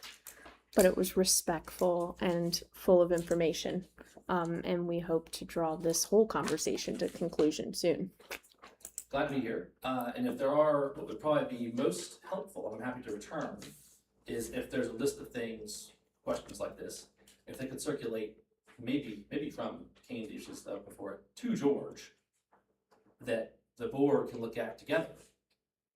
but it was respectful and full of information. And we hope to draw this whole conversation to conclusion soon. Glad to be here. And if there are, what would probably be most helpful, I'm happy to return, is if there's a list of things, questions like this, if they could circulate maybe from Candy, she's before it, to George, that the board can look at together.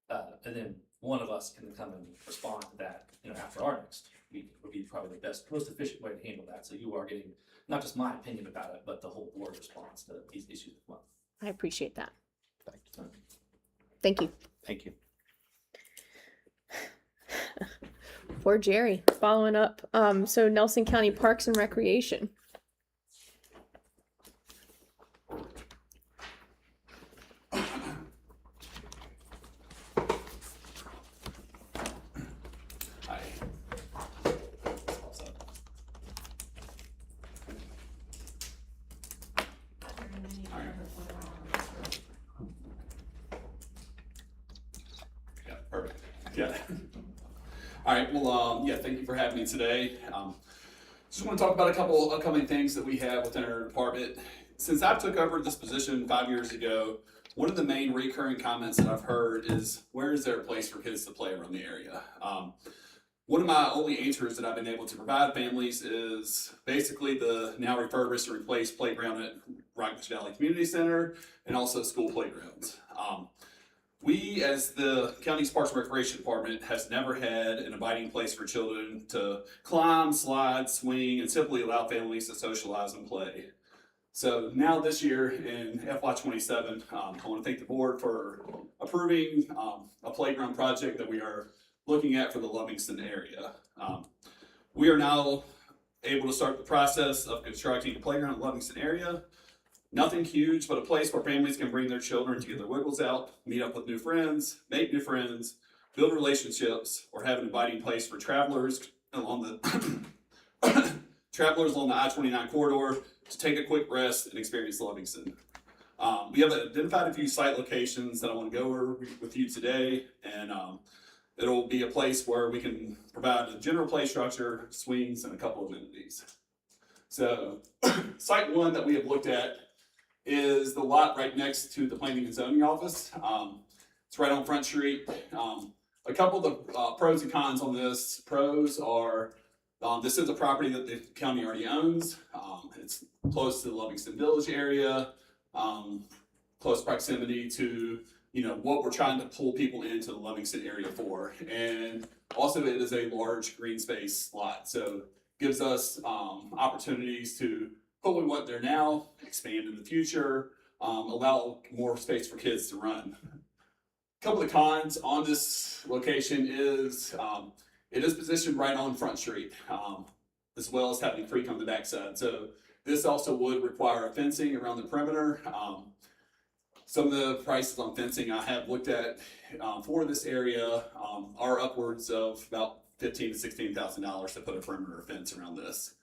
And then one of us can come and respond to that, after our next meeting would be probably the best, most efficient way to handle that. So you are getting not just my opinion about it, but the whole board's response to these issues as well. I appreciate that. Thank you. Thank you. Thank you. For Jerry, following up. So Nelson County Parks and Recreation. Hi. Yeah, perfect. Yeah. All right, well, yeah, thank you for having me today. Just want to talk about a couple upcoming things that we have within our department. Since I took over this position 5 years ago, one of the main recurring comments that I've heard is, where is there a place for kids to play around the area? One of my only answers that I've been able to provide families is basically the now refurbished and replaced playground at Rockbridge Valley Community Center and also school playgrounds. We, as the county's Parks and Recreation Department, has never had an abiding place for children to climb, slide, swing, and simply allow families to socialize and play. So now this year in FY27, I want to thank the board for approving a playground project that we are looking at for the Livingston area. We are now able to start the process of constructing a playground in the Livingston area. Nothing huge, but a place where families can bring their children to get their wiggles out, meet up with new friends, make new friends, build relationships, or have an inviting place for travelers along the travelers along the I-29 corridor to take a quick rest and experience Livingston. We have identified a few site locations that I want to go over with you today, and it'll be a place where we can provide a general play structure, swings, and a couple of amenities. So, site one that we have looked at is the lot right next to the Planning and Zoning Office. It's right on Front Street. A couple of the pros and cons on this. Pros are, this is a property that the county already owns. It's close to the Livingston Village area, close proximity to what we're trying to pull people into the Livingston area for. And also it is a large green space lot. So gives us opportunities to put what we want there now, expand in the future, allow more space for kids to run. A couple of cons on this location is it is positioned right on Front Street, as well as having a creek on the backside. So this also would require a fencing around the perimeter. Some of the prices on fencing I have looked at for this area are upwards of about $15,000 to $16,000 to put a perimeter fence around this.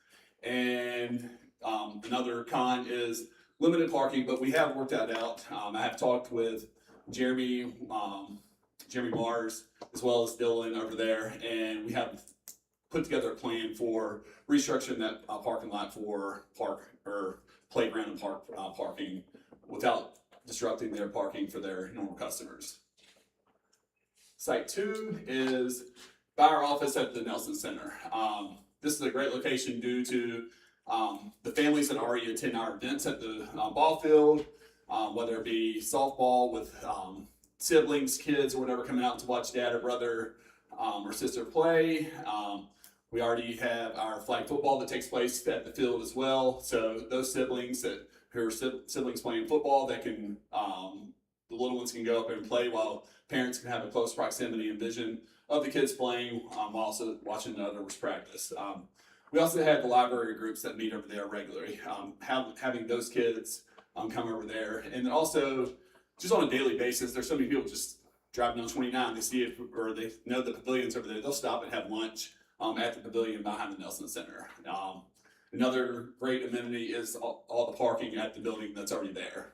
And another con is limited parking, but we have worked that out. I have talked with Jeremy Mars, as well as Dylan over there, and we have put together a plan for restructuring that parking lot for playground and parking without disrupting their parking for their normal customers. Site 2 is by our office at the Nelson Center. This is a great location due to the families that already attend our events at the ball field, whether it be softball with siblings, kids, or whatever coming out to watch dad or brother or sister play. We already have our flag football that takes place at the field as well. So those siblings who are siblings playing football, that can the little ones can go up and play while parents can have a close proximity and vision of the kids playing while also watching the others practice. We also have the library groups that meet over there regularly. Having those kids come over there, and then also just on a daily basis, there's so many people just driving down 29. They see it, or they know the pavilion's over there. They'll stop and have lunch at the pavilion behind the Nelson Center. Another great amenity is all the parking at the building that's already there.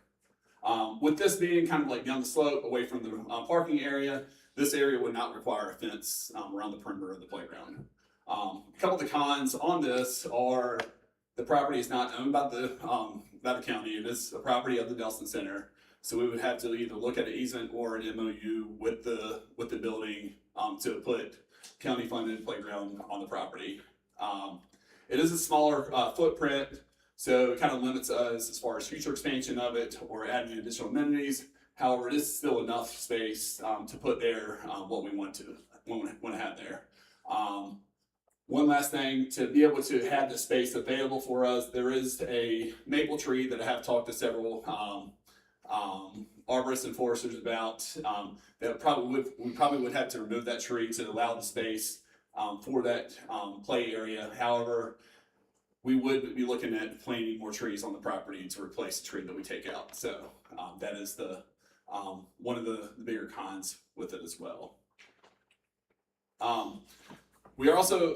With this being kind of like down the slope away from the parking area, this area would not require a fence around the perimeter of the playground. A couple of the cons on this are the property is not owned by the county. It is a property of the Nelson Center. So we would have to either look at an easement or an MOU with the building to put county funded playground on the property. It is a smaller footprint, so it kind of limits us as far as future expansion of it or adding additional amenities. However, it is still enough space to put there what we want to have there. One last thing, to be able to have the space available for us, there is a maple tree that I have talked to several arborists and foresters about. We probably would have to remove that tree to allow the space for that play area. However, we would be looking at planting more trees on the property to replace the tree that we take out. So that is the one of the bigger cons with it as well. We are also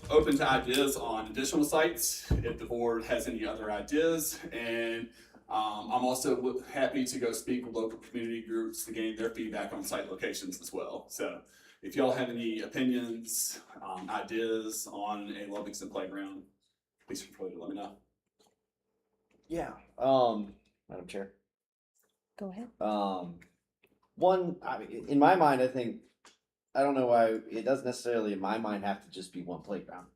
open to ideas on additional sites if the board has any other ideas, and I'm also happy to go speak with local community groups to gain their feedback on site locations as well. So if y'all have any opinions, ideas on a Livingston playground, please feel free to let me know. Yeah, Madam Chair. Go ahead. In my mind, I don't know why it doesn't necessarily, in my mind, have to just be one playground.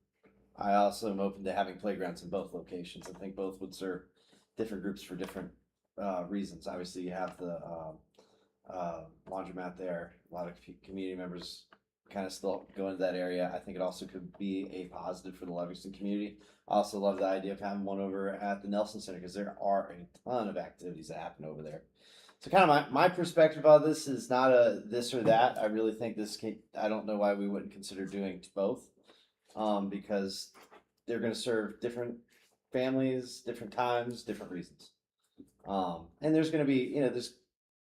I also am open to having playgrounds in both locations. I think both would serve different groups for different reasons. Obviously, you have the laundromat there. A lot of community members kind of still go into that area. I think it also could be a positive for the Livingston community. I also love the idea of having one over at the Nelson Center because there are a ton of activities that happen over there. So kind of my perspective on this is not a this or that. I really think I don't know why we wouldn't consider doing both because they're going to serve different families, different times, different reasons. And there's going to be,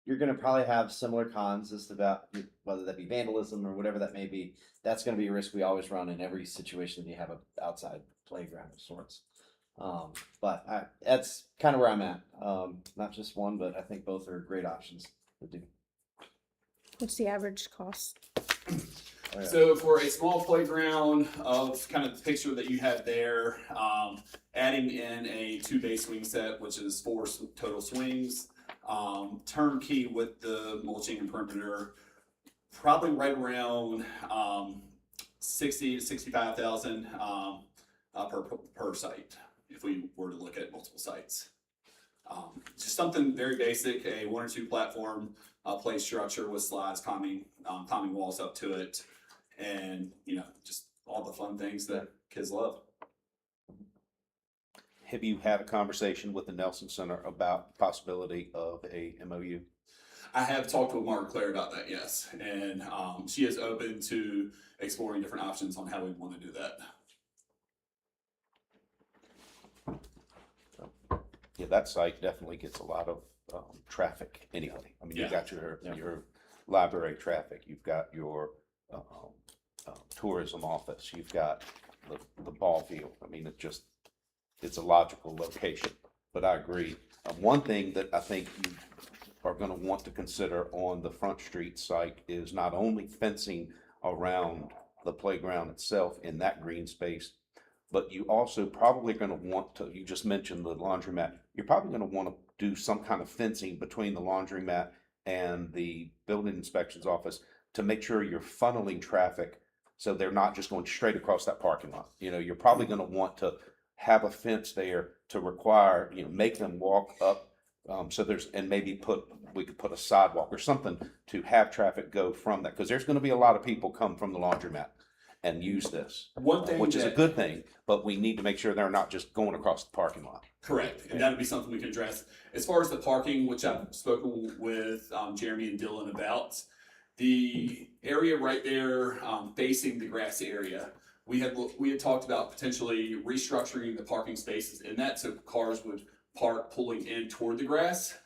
you're going to probably have similar cons as about whether that be vandalism or whatever that may be. That's going to be a risk we always run in every situation that you have an outside playground of sorts. But that's kind of where I'm at. Not just one, but I think both are great options to do. What's the average cost? Oh, yeah. So for a small playground of kind of the picture that you have there, adding in a 2-bay swing set, which is 4 total swings, turnkey with the mulching and perimeter, probably right around 60 to 65,000 per site if we were to look at multiple sites. Just something very basic, a 1 or 2 platform play structure with slides, climbing walls up to it, and just all the fun things that kids love. Have you had a conversation with the Nelson Center about the possibility of a MOU? I have talked with Margaret Claire about that, yes, and she is open to exploring different options on how we want to do that. Yeah, that site definitely gets a lot of traffic anyway. I mean, Yeah. you've got your library traffic, you've got your tourism office, you've got the ball field. I mean, it's a logical location, but I agree. One thing that I think you are gonna want to consider on the Front Street site is not only fencing around the playground itself in that green space, but you also probably gonna want to, you just mentioned the laundromat, you're probably gonna wanna do some kind of fencing between the laundromat and the building inspections office to make sure you're funneling traffic so they're not just going straight across that parking lot. You know, you're probably gonna want to have a fence there to require, make them walk up. So and maybe we could put a sidewalk or something to have traffic go from that, because there's gonna be a lot of people come from the laundromat and use this. One thing Which is a that- good thing, but we need to make sure they're not just going across the parking lot. Correct, and that would be something we can address. As far as the parking, which I've spoken with Jeremy and Dylan about, the area right there facing the grassy area, we had talked about potentially restructuring the parking spaces in that so cars would park pulling in toward the grass.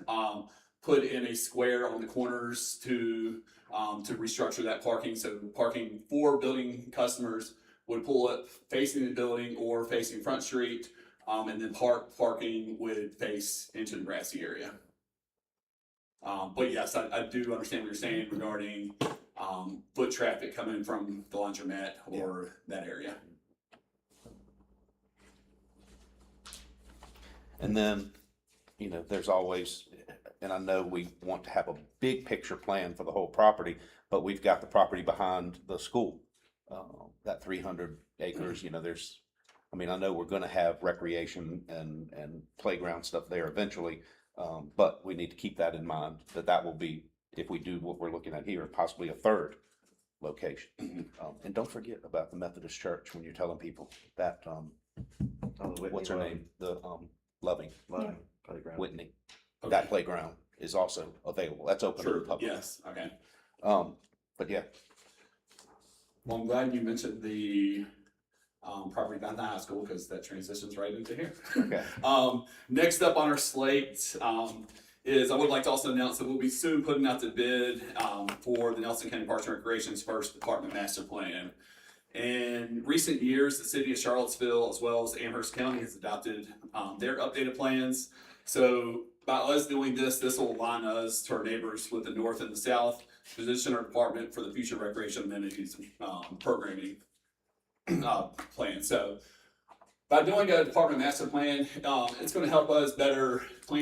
Put in a square on the corners to restructure that parking. So parking for building customers would pull up facing the building or facing Front Street. And then parking would face into the grassy area. But yes, I do understand what you're saying regarding foot traffic coming from the laundromat or that area. And then, there's always, and I know we want to have a big picture plan for the whole property, but we've got the property behind the school, that 300 acres, I know we're gonna have recreation and playground stuff there eventually, but we need to keep that in mind, that will be, if we do what we're looking at here, possibly a third location. And don't forget about the Methodist Church when you're telling people that, what's her name? Loving Playground. Whitney. Okay. That playground is also available. That's open to the Sure, public. yes, okay. But yeah, Well, I'm glad you mentioned the property behind the high school because that transitions right into here. okay. Next up on our slate is I would like to also announce that we'll be soon putting out the bid for the Nelson County Parks and Recreation's first department master plan. In recent years, the city of Charlottesville, as well as Amherst County, has adopted their updated plans. So by us doing this will align us to our neighbors with the north and the south, position our department for the future recreation amenities programming plan. So by doing a department master plan, it's going to help us better plan